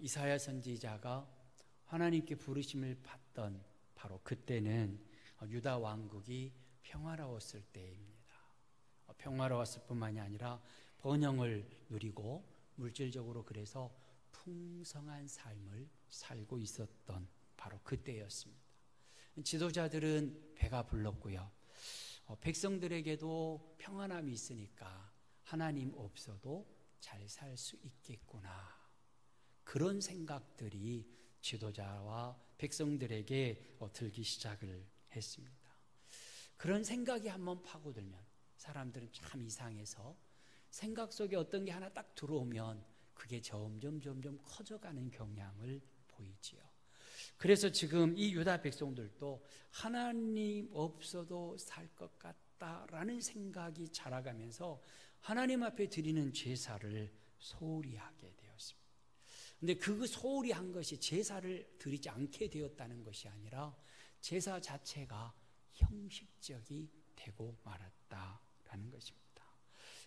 이사야 선지자가 하나님께 부르심을 받던 바로 그때는 유다 왕국이 평화로웠을 때입니다. 평화로웠을 뿐만이 아니라 번영을 누리고 물질적으로 그래서 풍성한 삶을 살고 있었던 바로 그때였습니다. 지도자들은 배가 불렀고요. 백성들에게도 평안함이 있으니까 하나님 없어도 잘 살 수 있겠구나. 그런 생각들이 지도자와 백성들에게 들기 시작을 했습니다. 그런 생각이 한번 파고들면 사람들은 참 이상해서 생각 속에 어떤 게 하나 딱 들어오면 그게 점점 커져가는 경향을 보이지요. 그래서 지금 이 유다 백성들도 하나님 없어도 살 것 같다라는 생각이 자라가면서 하나님 앞에 드리는 제사를 소홀히 하게 되었습니다. 근데 그 소홀히 한 것이 제사를 드리지 않게 되었다는 것이 아니라 제사 자체가 형식적이 되고 말았다라는 것입니다.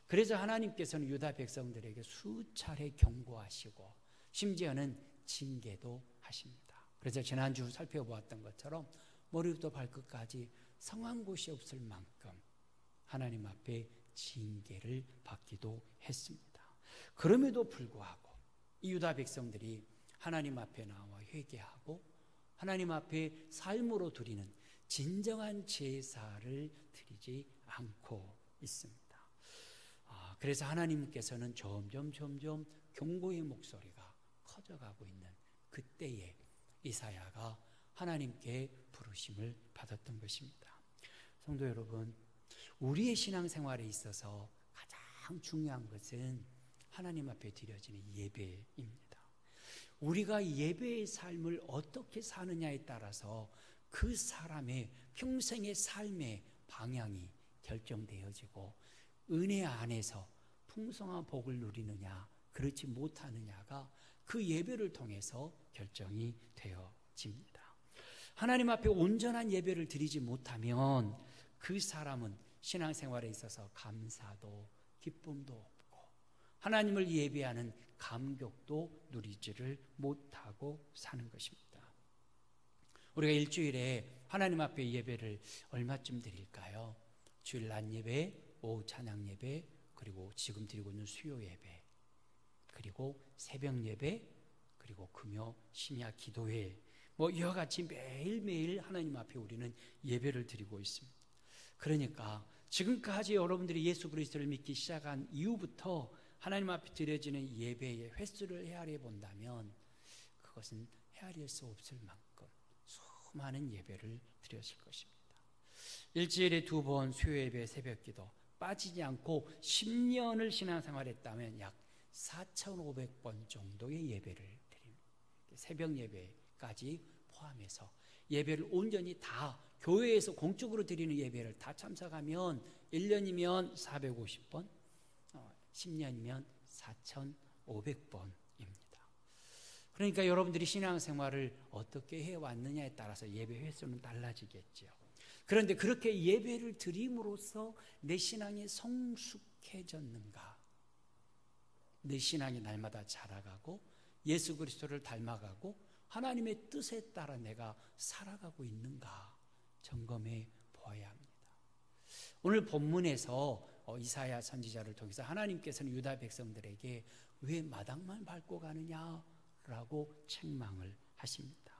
그래서 하나님께서는 유다 백성들에게 수차례 경고하시고 심지어는 징계도 하십니다. 그래서 지난주 살펴보았던 것처럼 머리부터 발끝까지 성한 곳이 없을 만큼 하나님 앞에 징계를 받기도 했습니다. 그럼에도 불구하고 이 유다 백성들이 하나님 앞에 나와 회개하고 하나님 앞에 삶으로 드리는 진정한 제사를 드리지 않고 있습니다. 그래서 하나님께서는 점점 경고의 목소리가 커져가고 있는 그때에 이사야가 하나님께 부르심을 받았던 것입니다. 성도 여러분, 우리의 신앙생활에 있어서 가장 중요한 것은 하나님 앞에 드려지는 예배입니다. 우리가 예배의 삶을 어떻게 사느냐에 따라서 그 사람의 평생의 삶의 방향이 결정되어지고 은혜 안에서 풍성한 복을 누리느냐 그렇지 못하느냐가 그 예배를 통해서 결정이 되어집니다. 하나님 앞에 온전한 예배를 드리지 못하면 그 사람은 신앙생활에 있어서 감사도 기쁨도 없고 하나님을 예배하는 감격도 누리지를 못하고 사는 것입니다. 우리가 일주일에 하나님 앞에 예배를 얼마쯤 드릴까요? 주일 낮 예배, 오후 찬양 예배, 그리고 지금 드리고 있는 수요 예배, 그리고 새벽 예배, 그리고 금요 심야 기도회, 이와 같이 매일매일 하나님 앞에 우리는 예배를 드리고 있습니다. 그러니까 지금까지 여러분들이 예수 그리스도를 믿기 시작한 이후부터 하나님 앞에 드려지는 예배의 횟수를 헤아려 본다면 그것은 헤아릴 수 없을 만큼 수많은 예배를 드렸을 것입니다. 일주일에 2번 수요 예배, 새벽 기도 빠지지 않고 10년을 신앙생활했다면 약 4,500번 정도의 예배를 드립니다. 새벽 예배까지 포함해서 예배를 온전히 다 교회에서 공적으로 드리는 예배를 다 참석하면 1년이면 450번, 10년이면 4,500번입니다. 그러니까 여러분들이 신앙생활을 어떻게 해왔느냐에 따라서 예배 횟수는 달라지겠죠. 그런데 그렇게 예배를 드림으로써 내 신앙이 성숙해졌는가? 내 신앙이 날마다 자라가고 예수 그리스도를 닮아가고 하나님의 뜻에 따라 내가 살아가고 있는가 점검해 보아야 합니다. 오늘 본문에서 이사야 선지자를 통해서 하나님께서는 유다 백성들에게 왜 마당만 밟고 가느냐라고 책망을 하십니다.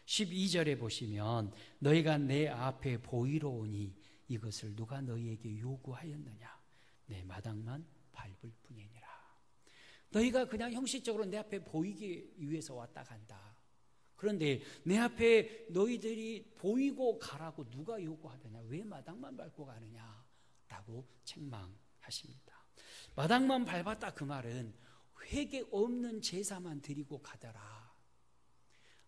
12절에 보시면 너희가 내 앞에 보이러 오니 이것을 누가 너희에게 요구하였느냐? 내 마당만 밟을 뿐이니라. 너희가 그냥 형식적으로 내 앞에 보이기 위해서 왔다 간다. 그런데 내 앞에 너희들이 보이고 가라고 누가 요구하느냐? 왜 마당만 밟고 가느냐? 라고 책망하십니다. 마당만 밟았다 그 말은 회개 없는 제사만 드리고 가더라.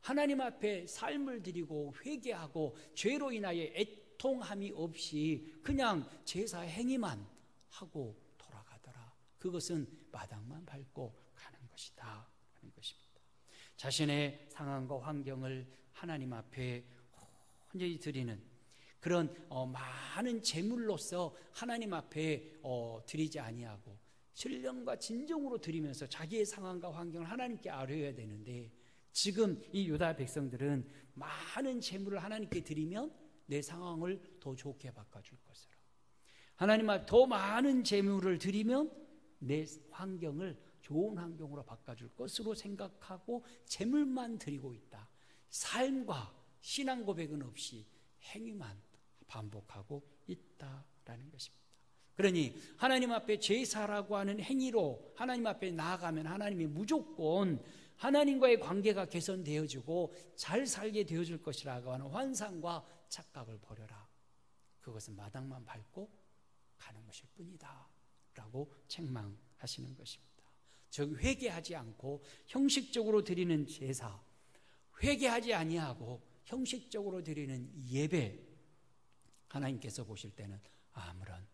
하나님 앞에 삶을 드리고 회개하고 죄로 인하여 애통함이 없이 그냥 제사 행위만 하고 돌아가더라. 그것은 마당만 밟고 가는 것이다 하는 것입니다. 자신의 상황과 환경을 하나님 앞에 온전히 드리는 그런 많은 제물로서 하나님 앞에 드리지 아니하고 신령과 진정으로 드리면서 자기의 상황과 환경을 하나님께 아뢰어야 되는데, 지금 이 유다 백성들은 많은 재물을 하나님께 드리면 내 상황을 더 좋게 바꿔줄 것이라, 하나님 앞에 더 많은 재물을 드리면 내 환경을 좋은 환경으로 바꿔줄 것으로 생각하고 재물만 드리고 있다. 삶과 신앙 고백은 없이 행위만 반복하고 있다라는 것입니다. 그러니 하나님 앞에 제사라고 하는 행위로 하나님 앞에 나아가면 하나님이 무조건 하나님과의 관계가 개선되어지고 잘 살게 되어줄 것이라고 하는 환상과 착각을 버려라. 그것은 마당만 밟고 가는 것일 뿐이다 라고 책망하시는 것입니다. 즉 회개하지 않고 형식적으로 드리는 제사, 회개하지 아니하고 형식적으로 드리는 예배, 하나님께서 보실 때는 아무런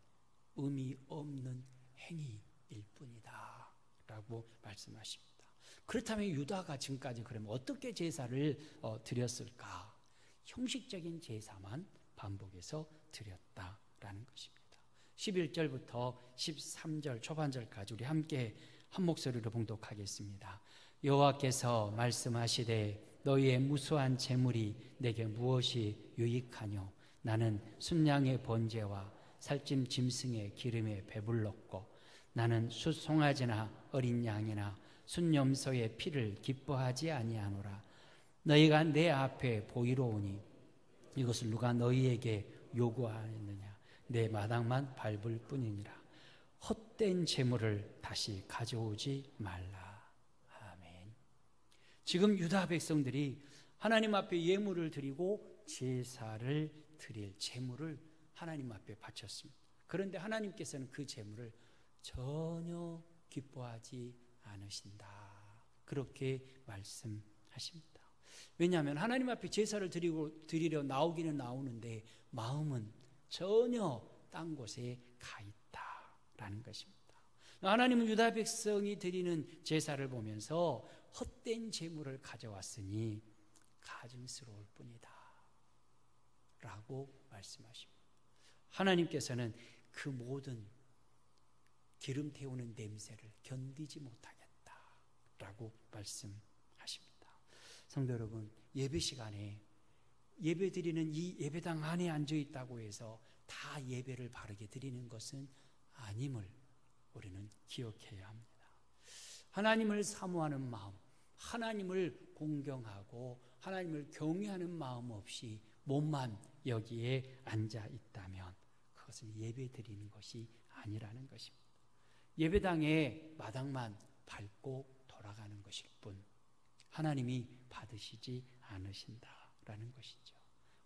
의미 없는 행위일 뿐이다 라고 말씀하십니다. 그렇다면 유다가 지금까지 그러면 어떻게 제사를 드렸을까? 형식적인 제사만 반복해서 드렸다라는 것입니다. 11절부터 13절 초반절까지 우리 함께 한 목소리로 봉독하겠습니다. 여호와께서 말씀하시되 너희의 무수한 재물이 내게 무엇이 유익하뇨? 나는 순양의 번제와 살찜 짐승의 기름에 배불렀고 나는 숫송아지나 어린 양이나 순염소의 피를 기뻐하지 아니하노라. 너희가 내 앞에 보이러 오니 이것을 누가 너희에게 요구하였느냐? 내 마당만 밟을 뿐이니라. 헛된 재물을 다시 가져오지 말라. 아멘. 지금 유다 백성들이 하나님 앞에 예물을 드리고 제사를 드릴 재물을 하나님 앞에 바쳤습니다. 그런데 하나님께서는 그 재물을 전혀 기뻐하지 않으신다. 그렇게 말씀하십니다. 왜냐하면 하나님 앞에 제사를 드리려 나오기는 나오는데 마음은 전혀 딴 곳에 가 있다라는 것입니다. 하나님은 유다 백성이 드리는 제사를 보면서 헛된 재물을 가져왔으니 가증스러울 뿐이다 라고 말씀하십니다. 하나님께서는 그 모든 기름 태우는 냄새를 견디지 못하겠다라고 말씀하십니다. 성도 여러분, 예배 시간에 예배 드리는 이 예배당 안에 앉아 있다고 해서 다 예배를 바르게 드리는 것은 아님을 우리는 기억해야 합니다. 하나님을 사모하는 마음, 하나님을 공경하고 하나님을 경외하는 마음 없이 몸만 여기에 앉아 있다면 그것은 예배 드리는 것이 아니라는 것입니다. 예배당의 마당만 밟고 돌아가는 것일 뿐 하나님이 받으시지 않으신다라는 것이죠.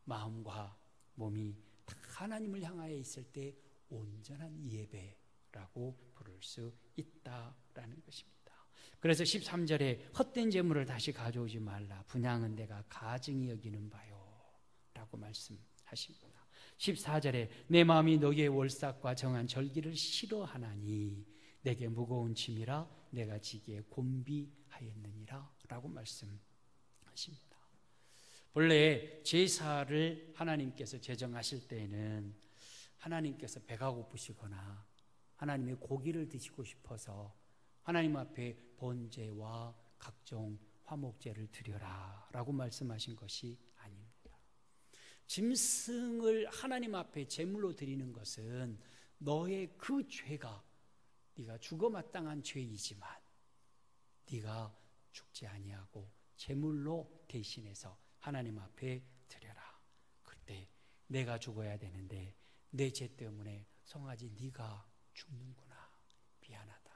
마음과 몸이 다 하나님을 향하여 있을 때 온전한 예배라고 부를 수 있다라는 것입니다. 그래서 13절에 헛된 재물을 다시 가져오지 말라. 분향은 내가 가증히 여기는 바요 라고 말씀하십니다. 14절에 내 마음이 너희의 월삭과 정한 절기를 싫어하나니 내게 무거운 짐이라 내가 지기에 곤비하였느니라 라고 말씀하십니다. 본래 제사를 하나님께서 제정하실 때에는 하나님께서 배가 고프시거나 하나님의 고기를 드시고 싶어서 하나님 앞에 번제와 각종 화목제를 드려라 라고 말씀하신 것이 아닙니다. 짐승을 하나님 앞에 제물로 드리는 것은 너의 그 죄가 네가 죽어 마땅한 죄이지만 네가 죽지 아니하고 제물로 대신해서 하나님 앞에 드려라. 그때 내가 죽어야 되는데 내 죄 때문에 송아지 네가 죽는구나. 미안하다.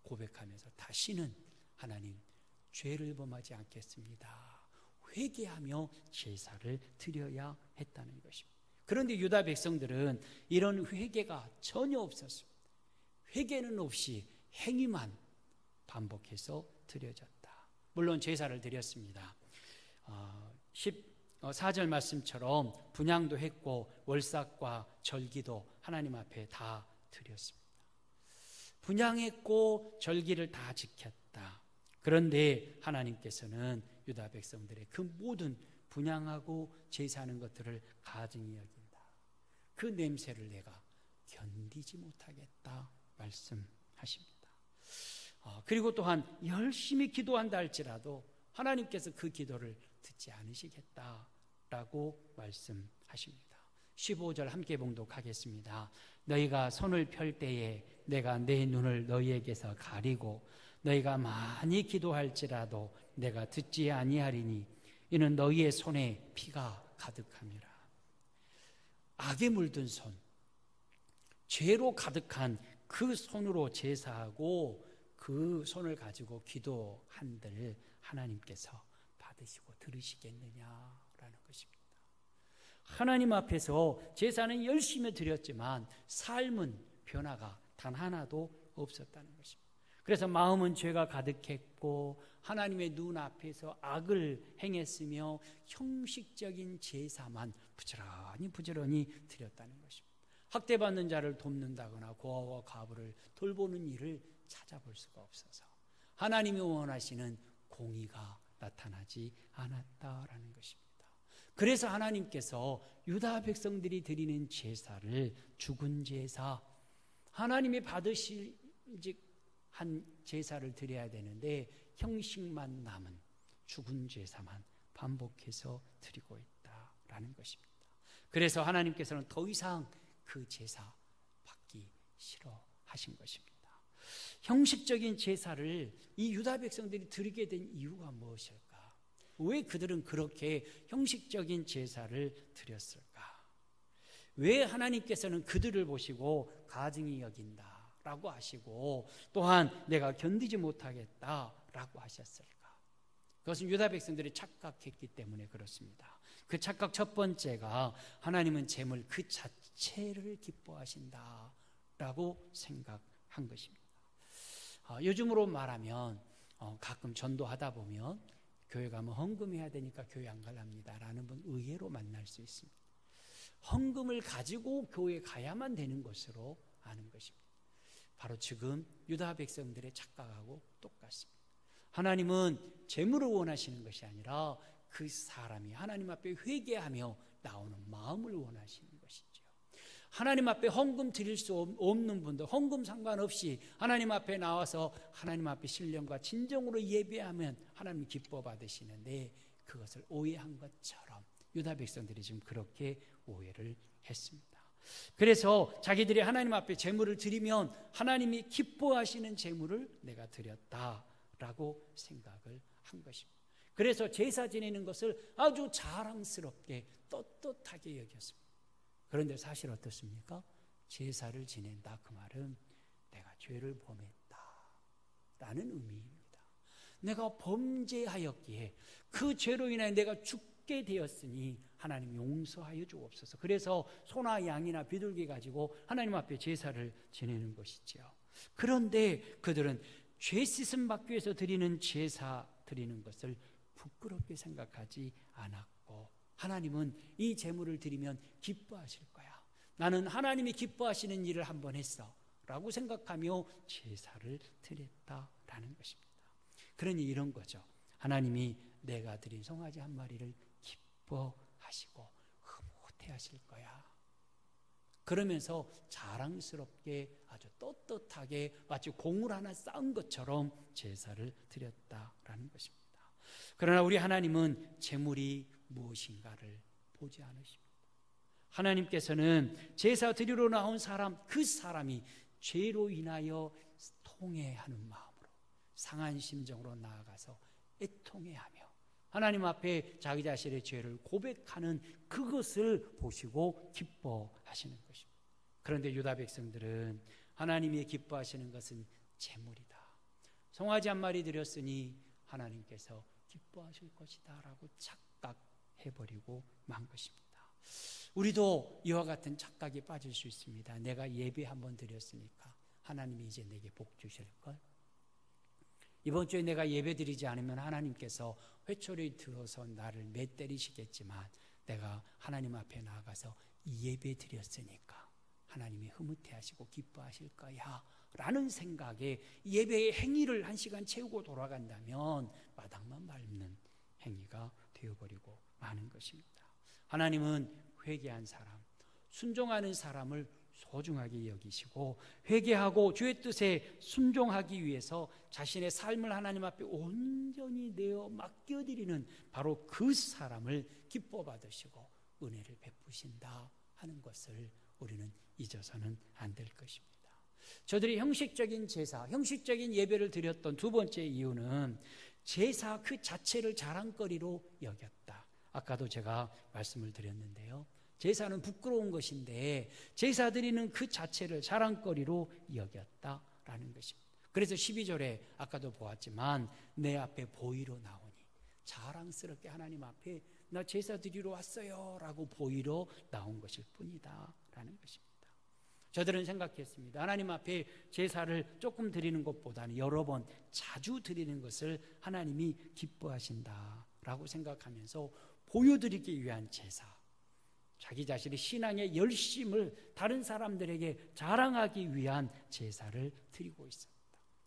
고백하면서 다시는 하나님 죄를 범하지 않겠습니다. 회개하며 제사를 드려야 했다는 것입니다. 그런데 유다 백성들은 이런 회개가 전혀 없었습니다. 회개는 없이 행위만 반복해서 드려졌다. 물론 제사를 드렸습니다. 14절 말씀처럼 분향도 했고 월삭과 절기도 하나님 앞에 다 드렸습니다. 분향했고 절기를 다 지켰다. 그런데 하나님께서는 유다 백성들의 그 모든 분향하고 제사하는 것들을 가증히 여긴다. 그 냄새를 내가 견디지 못하겠다 말씀하십니다. 하십니다. 그리고 또한 열심히 기도한다 할지라도 하나님께서 그 기도를 듣지 않으시겠다라고 말씀하십니다. 15절 함께 봉독하겠습니다. 너희가 손을 펼 때에 내가 내 눈을 너희에게서 가리고 너희가 많이 기도할지라도 내가 듣지 아니하리니 이는 너희의 손에 피가 가득함이라. 악에 물든 손, 죄로 가득한 그 손으로 제사하고 그 손을 가지고 기도한들 하나님께서 받으시고 들으시겠느냐라는 것입니다. 하나님 앞에서 제사는 열심히 드렸지만 삶은 변화가 단 하나도 없었다는 것입니다. 그래서 마음은 죄가 가득했고 하나님의 눈앞에서 악을 행했으며 형식적인 제사만 부지런히 드렸다는 것입니다. 학대받는 자를 돕는다거나 고아와 과부를 돌보는 일을 찾아볼 수가 없어서 하나님이 원하시는 공의가 나타나지 않았다라는 것입니다. 그래서 하나님께서 유다 백성들이 드리는 제사를 죽은 제사, 하나님이 받으실 한 제사를 드려야 되는데 형식만 남은 죽은 제사만 반복해서 드리고 있다라는 것입니다. 그래서 하나님께서는 더 이상 그 제사 받기 싫어하신 것입니다. 형식적인 제사를 이 유다 백성들이 드리게 된 이유가 무엇일까? 왜 그들은 그렇게 형식적인 제사를 드렸을까? 왜 하나님께서는 그들을 보시고 가증히 여긴다라고 하시고 또한 내가 견디지 못하겠다라고 하셨을까? 그것은 유다 백성들이 착각했기 때문에 그렇습니다. 그 착각 첫 번째가 하나님은 재물 그 자체를 기뻐하신다라고 생각한 것입니다. 요즘으로 말하면 가끔 전도하다 보면 교회 가면 헌금해야 되니까 교회 안 갈랍니다 라는 분 의외로 만날 수 있습니다. 헌금을 가지고 교회에 가야만 되는 것으로 아는 것입니다. 바로 지금 유다 백성들의 착각하고 똑같습니다. 하나님은 재물을 원하시는 것이 아니라 그 사람이 하나님 앞에 회개하며 나오는 마음을 원하시는 것이죠. 하나님 앞에 헌금 드릴 수 없는 분들, 헌금 상관없이 하나님 앞에 나와서 하나님 앞에 신령과 진정으로 예배하면 하나님 기뻐 받으시는데 그것을 오해한 것처럼 유다 백성들이 지금 그렇게 오해를 했습니다. 그래서 자기들이 하나님 앞에 제물을 드리면 하나님이 기뻐하시는 제물을 내가 드렸다라고 생각을 한 것입니다. 그래서 제사 지내는 것을 아주 자랑스럽게 떳떳하게 여겼습니다. 그런데 사실 어떻습니까? 제사를 지낸다 그 말은 내가 죄를 범했다 라는 의미입니다. 내가 범죄하였기에 그 죄로 인하여 내가 죽게 되었으니 하나님 용서하여 주옵소서. 그래서 소나 양이나 비둘기 가지고 하나님 앞에 제사를 지내는 것이죠. 그런데 그들은 죄 씻음 받기 위해서 드리는 제사 드리는 것을 부끄럽게 생각하지 않았고 하나님은 이 제물을 드리면 기뻐하실 거야. 나는 하나님이 기뻐하시는 일을 한번 했어 라고 생각하며 제사를 드렸다라는 것입니다. 그러니 이런 거죠. 하나님이 내가 드린 송아지 한 마리를 기뻐하시고 흐뭇해 하실 거야. 그러면서 자랑스럽게 아주 떳떳하게 마치 공을 하나 쌓은 것처럼 제사를 드렸다라는 것입니다. 그러나 우리 하나님은 제물이 무엇인가를 보지 않으십니다. 하나님께서는 제사 드리러 나온 사람, 그 사람이 죄로 인하여 통회하는 마음으로 상한 심정으로 나아가서 애통해하며 하나님 앞에 자기 자신의 죄를 고백하는 그것을 보시고 기뻐하시는 것입니다. 그런데 유다 백성들은 하나님이 기뻐하시는 것은 제물이다. 송아지 한 마리 드렸으니 하나님께서 기뻐하실 것이다 라고 착각해버리고 만 것입니다. 우리도 이와 같은 착각에 빠질 수 있습니다. 내가 예배 한번 드렸으니까 하나님이 이제 내게 복 주실걸? 이번 주에 내가 예배 드리지 않으면 하나님께서 회초리 들어서 나를 맷때리시겠지만 내가 하나님 앞에 나아가서 예배 드렸으니까 하나님이 흐뭇해 하시고 기뻐하실 거야 라는 생각에 예배의 행위를 1시간 채우고 돌아간다면 마당만 밟는 행위가 되어버리고 마는 것입니다. 하나님은 회개한 사람, 순종하는 사람을 소중하게 여기시고 회개하고 주의 뜻에 순종하기 위해서 자신의 삶을 하나님 앞에 온전히 내어 맡겨드리는 바로 그 사람을 기뻐 받으시고 은혜를 베푸신다 하는 것을 우리는 잊어서는 안 될 것입니다. 저들이 형식적인 제사, 형식적인 예배를 드렸던 두 번째 이유는 제사 그 자체를 자랑거리로 여겼다. 아까도 제가 말씀을 드렸는데요. 제사는 부끄러운 것인데 제사 드리는 그 자체를 자랑거리로 여겼다라는 것입니다. 그래서 12절에 아까도 보았지만 내 앞에 보이러 나오니 자랑스럽게 하나님 앞에 나 제사 드리러 왔어요 라고 보이러 나온 것일 뿐이다 라는 것입니다. 저들은 생각했습니다. 하나님 앞에 제사를 조금 드리는 것보다는 여러 번 자주 드리는 것을 하나님이 기뻐하신다라고 생각하면서 보여드리기 위한 제사, 자기 자신의 신앙의 열심을 다른 사람들에게 자랑하기 위한 제사를 드리고 있습니다.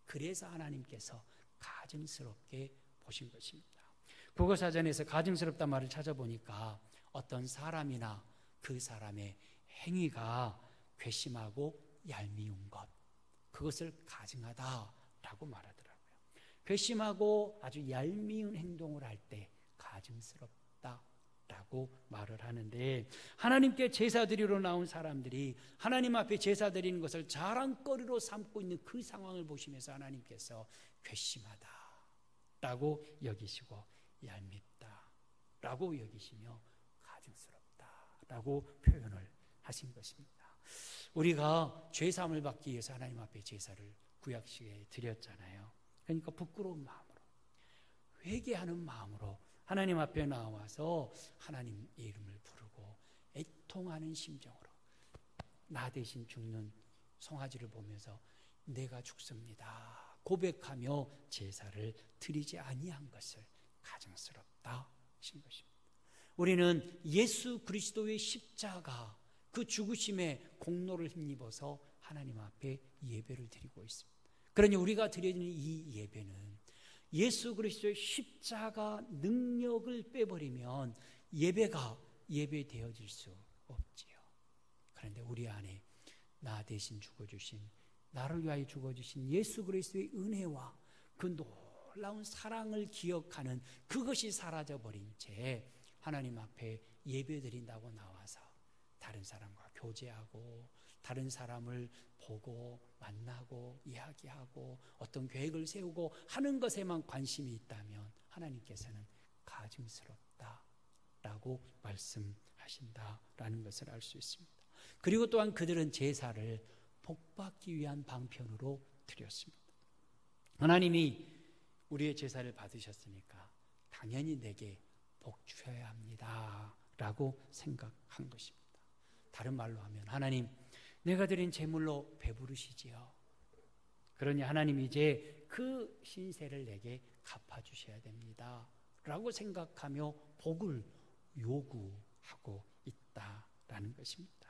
그래서 하나님께서 가증스럽게 보신 것입니다. 국어사전에서 가증스럽다 말을 찾아보니까 어떤 사람이나 그 사람의 행위가 괘씸하고 얄미운 것, 그것을 가증하다라고 말하더라고요. 괘씸하고 아주 얄미운 행동을 할 때 가증스럽다라고 말을 하는데, 하나님께 제사 드리러 나온 사람들이 하나님 앞에 제사 드리는 것을 자랑거리로 삼고 있는 그 상황을 보시면서 하나님께서 괘씸하다라고 여기시고 얄밉다라고 여기시며 가증스럽다라고 표현을 하신 것입니다. 우리가 죄사함을 받기 위해서 하나님 앞에 제사를 구약시대에 드렸잖아요. 그러니까 부끄러운 마음으로, 회개하는 마음으로 하나님 앞에 나와서 하나님의 이름을 부르고 애통하는 심정으로 나 대신 죽는 송아지를 보면서 내가 죽습니다 고백하며 제사를 드리지 아니한 것을 가증스럽다 하신 것입니다. 우리는 예수 그리스도의 십자가 그 죽으심의 공로를 힘입어서 하나님 앞에 예배를 드리고 있습니다. 그러니 우리가 드리는 이 예배는 예수 그리스도의 십자가 능력을 빼버리면 예배가 예배되어질 수 없지요. 그런데 우리 안에 나 대신 죽어주신, 나를 위하여 죽어주신 예수 그리스도의 은혜와 그 놀라운 사랑을 기억하는 그것이 사라져버린 채 하나님 앞에 예배드린다고 나와서 다른 사람과 교제하고 다른 사람을 보고 만나고 이야기하고 어떤 계획을 세우고 하는 것에만 관심이 있다면 하나님께서는 가증스럽다라고 말씀하신다라는 것을 알 수 있습니다. 그리고 또한 그들은 제사를 복받기 위한 방편으로 드렸습니다. 하나님이 우리의 제사를 받으셨으니까 당연히 내게 복 주셔야 합니다 라고 생각한 것입니다. 다른 말로 하면 하나님, 내가 드린 제물로 배부르시지요. 그러니 하나님 이제 그 신세를 내게 갚아주셔야 됩니다 라고 생각하며 복을 요구하고 있다라는 것입니다.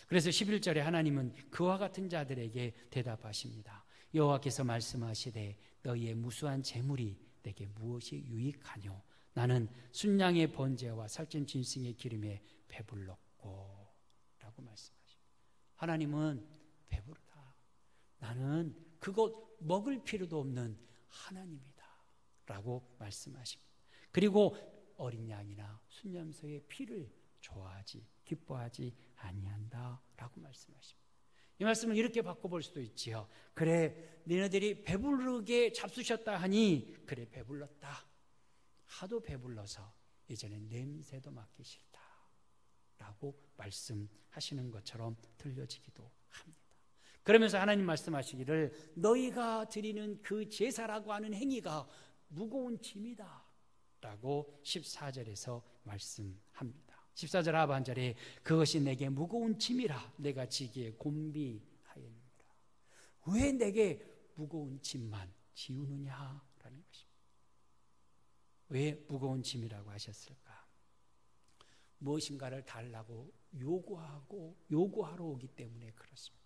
그래서 11절에 하나님은 그와 같은 자들에게 대답하십니다. 여호와께서 말씀하시되 너희의 무수한 제물이 내게 무엇이 유익하뇨? 나는 순양의 번제와 살찐 짐승의 기름에 배불렀고 라고 말씀하십니다. 하나님은 배부르다. 나는 그것 먹을 필요도 없는 하나님이다 라고 말씀하십니다. 그리고 어린 양이나 순염소의 피를 좋아하지 기뻐하지 아니한다 라고 말씀하십니다. 이 말씀을 이렇게 바꿔볼 수도 있지요. 그래, 너희들이 배부르게 잡수셨다 하니 그래 배불렀다. 하도 배불러서 이제는 냄새도 맡기 싫다 라고 말씀하시는 것처럼 들려지기도 합니다. 그러면서 하나님 말씀하시기를 너희가 드리는 그 제사라고 하는 행위가 무거운 짐이다 라고 14절에서 말씀합니다. 14절 하반절에 그것이 내게 무거운 짐이라 내가 지기에 곤비하였느니라. 왜 내게 무거운 짐만 지우느냐라는 것입니다. 왜 무거운 짐이라고 하셨을까? 무엇인가를 달라고 요구하러 오기 때문에 그렇습니다.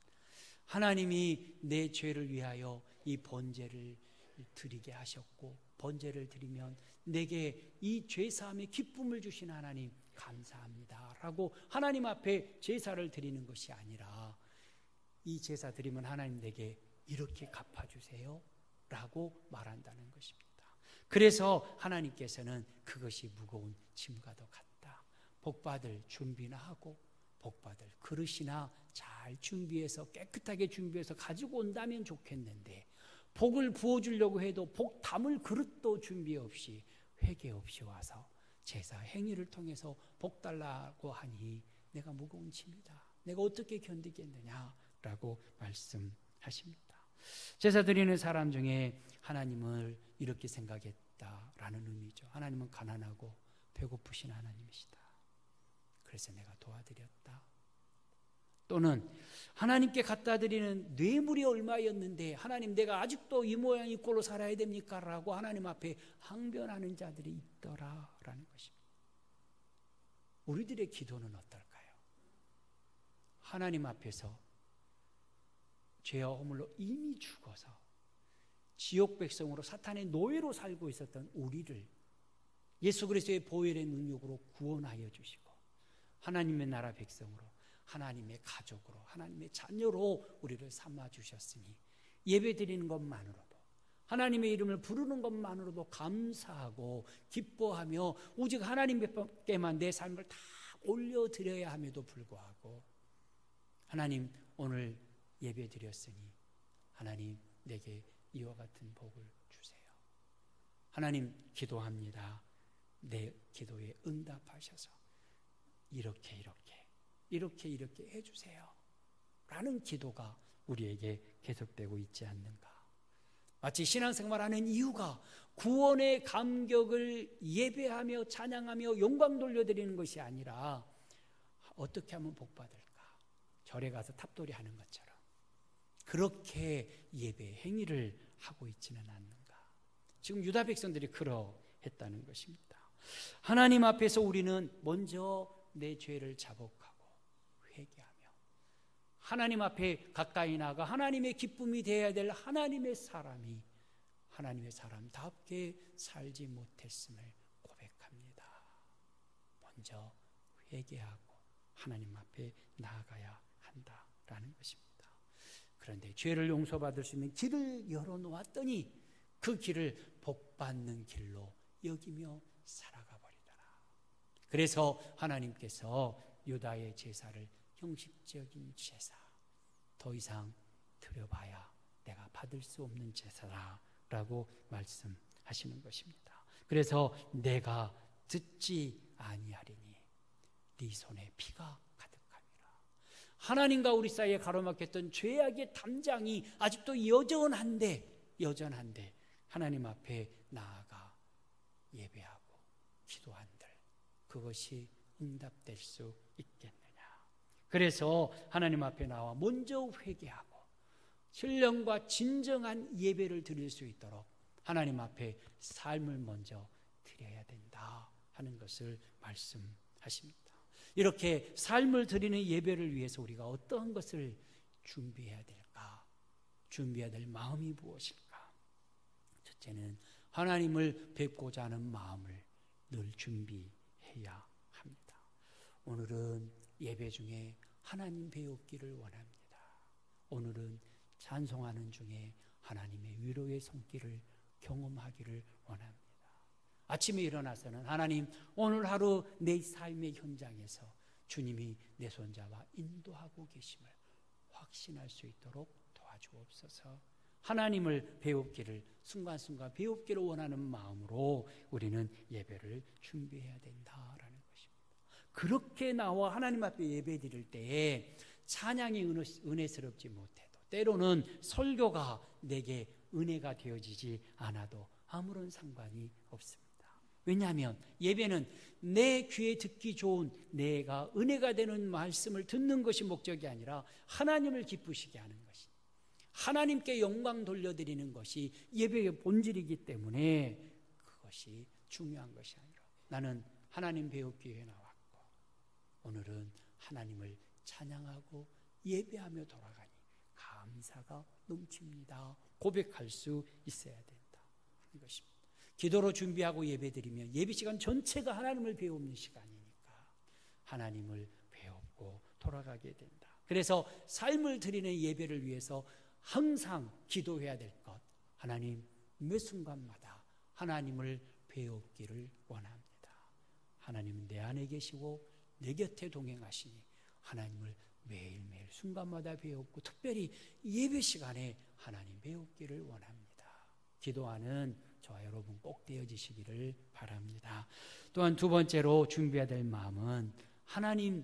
하나님이 내 죄를 위하여 이 번제를 드리게 하셨고 번제를 드리면 내게 이 죄사함의 기쁨을 주신 하나님 감사합니다 라고 하나님 앞에 제사를 드리는 것이 아니라 이 제사 드리면 하나님 내게 이렇게 갚아주세요 라고 말한다는 것입니다. 그래서 하나님께서는 그것이 무거운 짐과도 같다. 복받을 준비나 하고 복받을 그릇이나 잘 준비해서 깨끗하게 준비해서 가지고 온다면 좋겠는데, 복을 부어주려고 해도 복 담을 그릇도 준비 없이 회개 없이 와서 제사 행위를 통해서 복 달라고 하니 내가 무거운 짐이다. 내가 어떻게 견디겠느냐라고 말씀하십니다. 제사 드리는 사람 중에 하나님을 이렇게 생각했다라는 의미죠. 하나님은 가난하고 배고프신 하나님이시다. 그래서 내가 도와드렸다. 또는 하나님께 갖다 드리는 뇌물이 얼마였는데 하나님 내가 아직도 이 모양 이 꼴로 살아야 됩니까? 라고 하나님 앞에 항변하는 자들이 있더라라는 것입니다. 우리들의 기도는 어떨까요? 하나님 앞에서 죄와 허물로 이미 죽어서 지옥 백성으로 사탄의 노예로 살고 있었던 우리를 예수 그리스도의 보혈의 능력으로 구원하여 주시고 하나님의 나라 백성으로, 하나님의 가족으로, 하나님의 자녀로 우리를 삼아 주셨으니 예배 드리는 것만으로도, 하나님의 이름을 부르는 것만으로도 감사하고 기뻐하며 오직 하나님께만 내 삶을 다 올려드려야 함에도 불구하고 하나님 오늘 예배 드렸으니 하나님 내게 이와 같은 복을 주세요. 하나님 기도합니다. 내 기도에 응답하셔서 이렇게 해주세요 라는 기도가 우리에게 계속되고 있지 않는가. 마치 신앙생활하는 이유가 구원의 감격을 예배하며 찬양하며 영광 돌려드리는 것이 아니라 어떻게 하면 복받을까, 절에 가서 탑돌이 하는 것처럼 그렇게 예배 행위를 하고 있지는 않는가. 지금 유다 백성들이 그러했다는 것입니다. 하나님 앞에서 우리는 먼저 내 죄를 자복하고 회개하며 하나님 앞에 가까이 나가 하나님의 기쁨이 되어야 될 하나님의 사람이 하나님의 사람답게 살지 못했음을 고백합니다. 먼저 회개하고 하나님 앞에 나아가야 한다라는 것입니다. 그런데 죄를 용서받을 수 있는 길을 열어놓았더니 그 길을 복받는 길로 여기며 살아가 버리더라. 그래서 하나님께서 유다의 제사를 형식적인 제사, 더 이상 드려봐야 내가 받을 수 없는 제사라고 말씀하시는 것입니다. 그래서 내가 듣지 아니하리니 네 손에 피가 가득함이라. 하나님과 우리 사이에 가로막혔던 죄악의 담장이 아직도 여전한데 하나님 앞에 나아가 예배하고 기도한들 그것이 응답될 수 있겠느냐. 그래서 하나님 앞에 나와 먼저 회개하고 신령과 진정한 예배를 드릴 수 있도록 하나님 앞에 삶을 먼저 드려야 된다 하는 것을 말씀하십니다. 이렇게 삶을 드리는 예배를 위해서 우리가 어떠한 것을 준비해야 될까? 준비해야 될 마음이 무엇일까? 첫째는 하나님을 뵙고자 하는 마음을 늘 준비해야 합니다. 오늘은 예배 중에 하나님 배우기를 원합니다. 오늘은 찬송하는 중에 하나님의 위로의 손길을 경험하기를 원합니다. 아침에 일어나서는 하나님 오늘 하루 내 삶의 현장에서 주님이 내 손잡아 인도하고 계심을 확신할 수 있도록 도와주옵소서. 하나님을 배우기를 순간순간 배우기를 원하는 마음으로 우리는 예배를 준비해야 된다라는 것입니다. 그렇게 나와 하나님 앞에 예배 드릴 때에 찬양이 은혜스럽지 못해도 때로는 설교가 내게 은혜가 되어지지 않아도 아무런 상관이 없습니다. 왜냐하면 예배는 내 귀에 듣기 좋은 내가 은혜가 되는 말씀을 듣는 것이 목적이 아니라 하나님을 기쁘시게 하는 것이, 하나님께 영광 돌려드리는 것이 예배의 본질이기 때문에 그것이 중요한 것이 아니라 나는 하나님 배우기 위해 나왔고 오늘은 하나님을 찬양하고 예배하며 돌아가니 감사가 넘칩니다. 고백할 수 있어야 된다. 이것입니다. 기도로 준비하고 예배드리면 예배 시간 전체가 하나님을 배우는 시간이니까 하나님을 배우고 돌아가게 된다. 그래서 삶을 드리는 예배를 위해서 항상 기도해야 될 것, 하나님 매 순간마다 하나님을 배우기를 원합니다. 하나님은 내 안에 계시고 내 곁에 동행하시니 하나님을 매일매일 순간마다 배웠고 특별히 예배 시간에 하나님 배우기를 원합니다. 기도하는 저와 여러분 꼭 되어지시기를 바랍니다. 또한 두 번째로 준비해야 될 마음은 하나님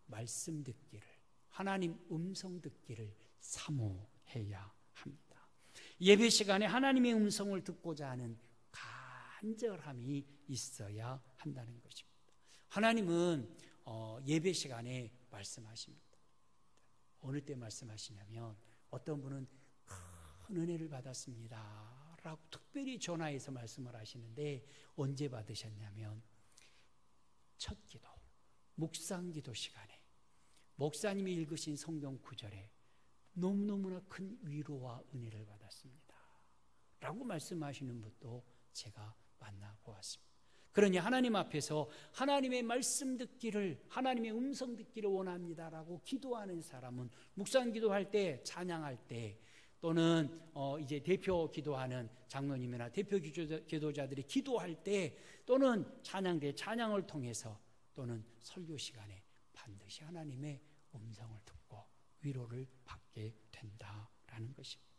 말씀 듣기를, 하나님 음성 듣기를 사모해야 합니다. 예배 시간에 하나님의 음성을 듣고자 하는 간절함이 있어야 한다는 것입니다. 하나님은 예배 시간에 말씀하십니다. 어느 때 말씀하시냐면 어떤 분은 큰 은혜를 받았습니다 라고 특별히 전화해서 말씀을 하시는데 언제 받으셨냐면 첫 기도, 묵상기도 시간에 목사님이 읽으신 성경 구절에 너무너무나 큰 위로와 은혜를 받았습니다 라고 말씀하시는 분도 제가 만나보았습니다. 그러니 하나님 앞에서 하나님의 말씀 듣기를, 하나님의 음성 듣기를 원합니다라고 기도하는 사람은 묵상 기도할 때, 찬양할 때, 또는 이제 대표 기도하는 장로님이나 대표 기도자들이 기도할 때, 또는 찬양대 찬양을 통해서, 또는 설교 시간에 반드시 하나님의 음성을 듣고 위로를 받게 된다라는 것입니다.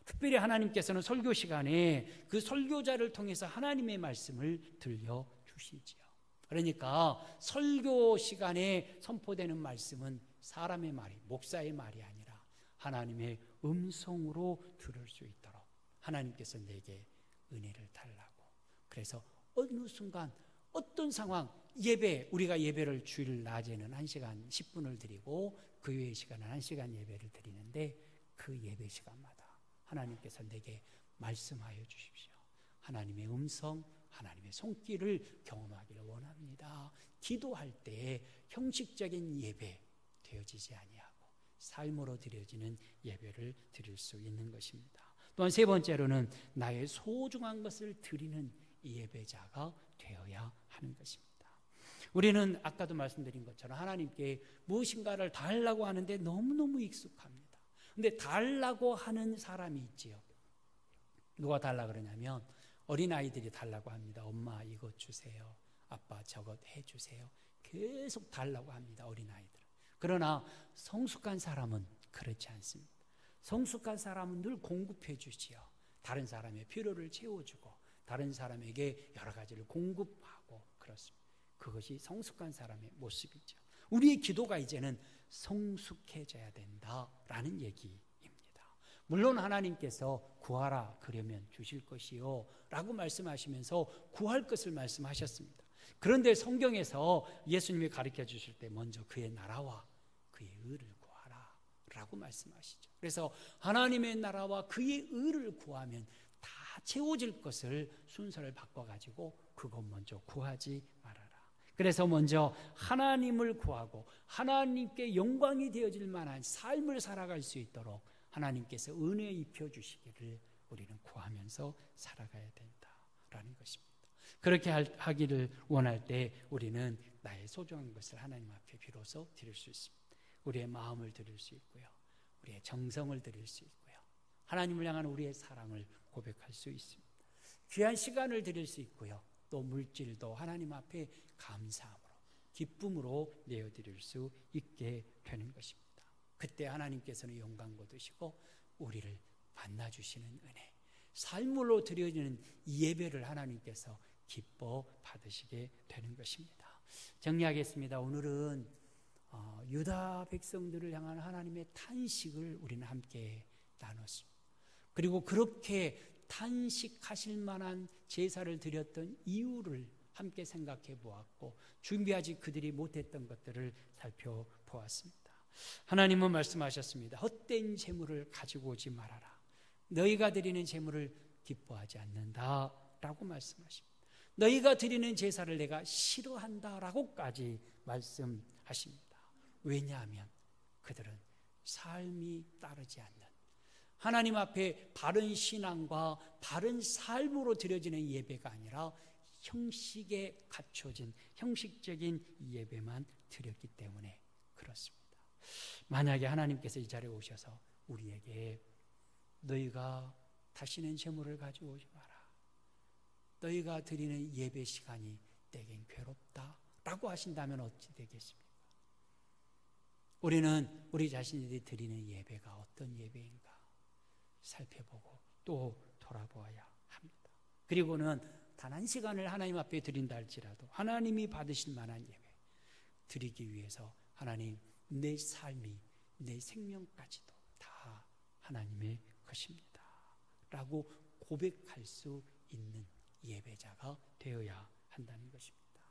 특별히 하나님께서는 설교 시간에 그 설교자를 통해서 하나님의 말씀을 들려주시지요. 그러니까 설교 시간에 선포되는 말씀은 사람의 말이, 목사의 말이 아니라 하나님의 음성으로 들을 수 있도록 하나님께서 내게 은혜를 달라고. 그래서 어느 순간 어떤 상황, 예배, 우리가 예배를 주일 낮에는 1시간 10분을 드리고 그 외의 시간은 1시간 예배를 드리는데 그 예배 시간마다 하나님께서 내게 말씀하여 주십시오. 하나님의 음성, 하나님의 손길을 경험하기를 원합니다. 기도할 때 형식적인 예배 되어지지 아니하고 삶으로 드려지는 예배를 드릴 수 있는 것입니다. 또한 세 번째로는 나의 소중한 것을 드리는 예배자가 되어야 하는 것입니다. 우리는 아까도 말씀드린 것처럼 하나님께 무엇인가를 달라고 하는데 너무너무 익숙합니다. 근데 달라고 하는 사람이 있지요. 누가 달라 그러냐면 어린아이들이 달라고 합니다. 엄마 이것 주세요. 아빠 저것 해주세요. 계속 달라고 합니다. 어린아이들. 그러나 성숙한 사람은 그렇지 않습니다. 성숙한 사람은 늘 공급해 주지요. 다른 사람의 필요를 채워주고 다른 사람에게 여러 가지를 공급하고 그렇습니다. 그것이 성숙한 사람의 모습이죠. 우리의 기도가 이제는 성숙해져야 된다라는 얘기입니다. 물론 하나님께서 구하라 그러면 주실 것이요 라고 말씀하시면서 구할 것을 말씀하셨습니다. 그런데 성경에서 예수님이 가르쳐 주실 때 먼저 그의 나라와 그의 의를 구하라 라고 말씀하시죠. 그래서 하나님의 나라와 그의 의를 구하면 다 채워질 것을 순서를 바꿔가지고 그것 먼저 구하지 말아라. 그래서 먼저 하나님을 구하고 하나님께 영광이 되어질 만한 삶을 살아갈 수 있도록 하나님께서 은혜 입혀주시기를 우리는 구하면서 살아가야 된다라는 것입니다. 그렇게 하기를 원할 때 우리는 나의 소중한 것을 하나님 앞에 비로소 드릴 수 있습니다. 우리의 마음을 드릴 수 있고요. 우리의 정성을 드릴 수 있고요. 하나님을 향한 우리의 사랑을 고백할 수 있습니다. 귀한 시간을 드릴 수 있고요. 또 물질도 하나님 앞에 감사함으로 기쁨으로 내어드릴 수 있게 되는 것입니다. 그때 하나님께서는 영광 거두시고 우리를 만나주시는 은혜, 삶으로 드려지는 예배를 하나님께서 기뻐 받으시게 되는 것입니다. 정리하겠습니다. 오늘은 유다 백성들을 향한 하나님의 탄식을 우리는 함께 나눴습니다. 그리고 그렇게 탄식하실 만한 제사를 드렸던 이유를 함께 생각해 보았고 준비하지 그들이 못했던 것들을 살펴보았습니다. 하나님은 말씀하셨습니다. 헛된 재물을 가지고 오지 말아라. 너희가 드리는 재물을 기뻐하지 않는다라고 말씀하십니다. 너희가 드리는 제사를 내가 싫어한다라고까지 말씀하십니다. 왜냐하면 그들은 삶이 따르지 않는 하나님 앞에 바른 신앙과 바른 삶으로 드려지는 예배가 아니라 형식에 갖춰진 형식적인 예배만 드렸기 때문에 그렇습니다. 만약에 하나님께서 이 자리에 오셔서 우리에게 너희가 다시는 재물을 가져오지 마라, 너희가 드리는 예배 시간이 내겐 괴롭다 라고 하신다면 어찌 되겠습니까? 우리는 우리 자신들이 드리는 예배가 어떤 예배인가 살펴보고 또 돌아보아야 합니다. 그리고는 단 한 시간을 하나님 앞에 드린다 할지라도 하나님이 받으실 만한 예배 드리기 위해서 하나님, 내 삶이, 내 생명까지도 다 하나님의 것입니다 라고 고백할 수 있는 예배자가 되어야 한다는 것입니다.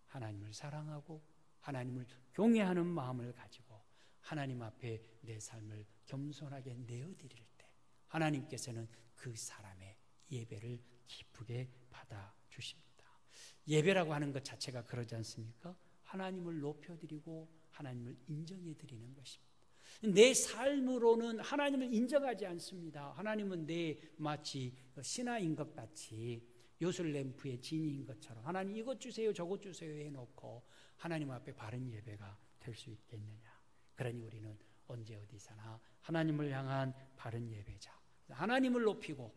하나님을 사랑하고 하나님을 경외하는 마음을 가지고 하나님 앞에 내 삶을 겸손하게 내어드릴 때 하나님께서는 그 사람의 예배를 기쁘게 받아주십니다. 예배라고 하는 것 자체가 그러지 않습니까? 하나님을 높여드리고 하나님을 인정해드리는 것입니다. 내 삶으로는 하나님을 인정하지 않습니다. 하나님은 내 마치 신하인 것 같이 요술램프의 진이인 것처럼 하나님 이것 주세요 저것 주세요 해놓고 하나님 앞에 바른 예배가 될 수 있겠느냐. 그러니 우리는 언제 어디서나 하나님을 향한 바른 예배자, 하나님을 높이고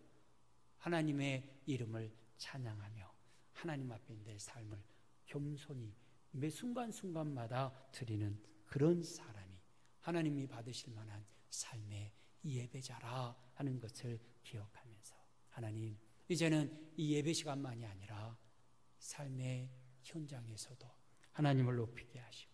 하나님의 이름을 찬양하며 하나님 앞에 내 삶을 겸손히 매 순간순간마다 드리는 그런 사람이 하나님이 받으실 만한 삶의 예배자라 하는 것을 기억하면서 하나님, 이제는 이 예배 시간만이 아니라 삶의 현장에서도 하나님을 높이게 하시고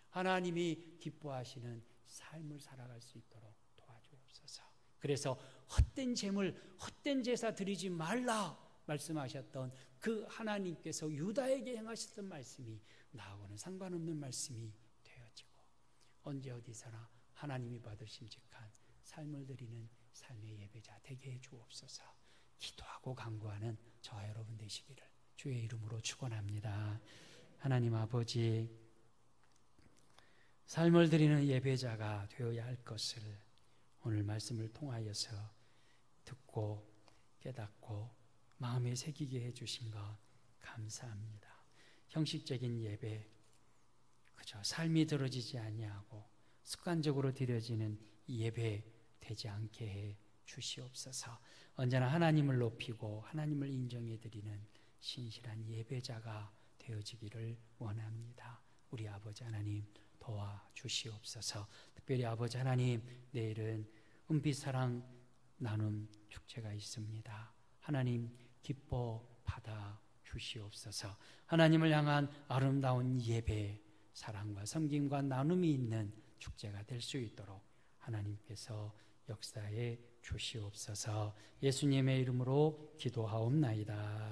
하나님이 기뻐하시는 삶을 살아갈 수 있도록 도와주옵소서. 그래서 헛된 재물, 헛된 제사 드리지 말라 말씀하셨던 그 하나님께서 유다에게 행하셨던 말씀이 나하고는 상관없는 말씀이 되어지고 언제 어디서나 하나님이 받으심직한 삶을 드리는 삶의 예배자 되게 해주옵소서. 기도하고 간구하는 저와 여러분 되시기를 주의 이름으로 축원합니다. 하나님 아버지, 삶을 드리는 예배자가 되어야 할 것을 오늘 말씀을 통하여서 듣고 깨닫고 마음에 새기게 해주신 것 감사합니다. 형식적인 예배, 그저 삶이 들어지지 아니하고 습관적으로 드려지는 예배 되지 않게 해 주시옵소서. 언제나 하나님을 높이고 하나님을 인정해 드리는 신실한 예배자가 되어지기를 원합니다. 우리 아버지 하나님 도와주시옵소서. 특별히 아버지 하나님, 내일은 은빛사랑 나눔 축제가 있습니다. 하나님 기뻐 받아 주시옵소서. 하나님을 향한 아름다운 예배, 사랑과 섬김과 나눔이 있는 축제가 될 수 있도록 하나님께서 역사해 주시옵소서. 예수님의 이름으로 기도하옵나이다.